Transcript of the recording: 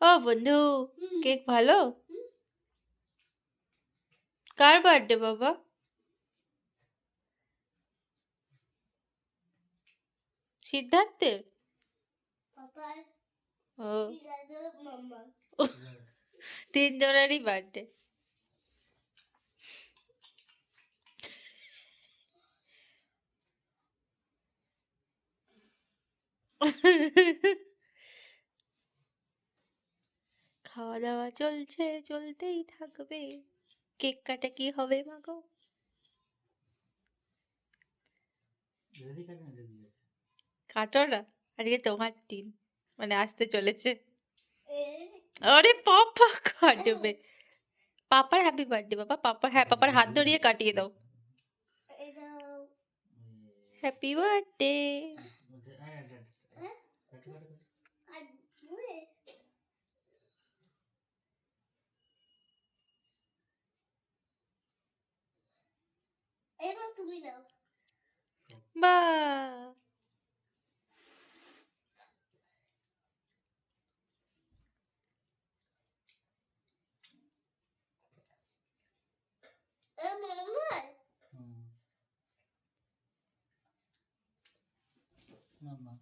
ও বন্ধু, কেক ভালো? কার বার্থডে বাবা? সিদ্ধার্থের? ও, তিনজনেরই বার্থডে। খাওয়া দাওয়া চলছে, চলতেই থাকবে। কেক কাটা কি হবে মাগো? কাটো না, আজকে তোমার দিন, মানে আসতে চলেছে। আরে পাপা কাটবে। পাপার হ্যাপি বার্থডে বাবা, পাপা, হ্যাঁ পাপার হাত ধরিয়ে কাটিয়ে দাও। Happy birthday. বা, মামা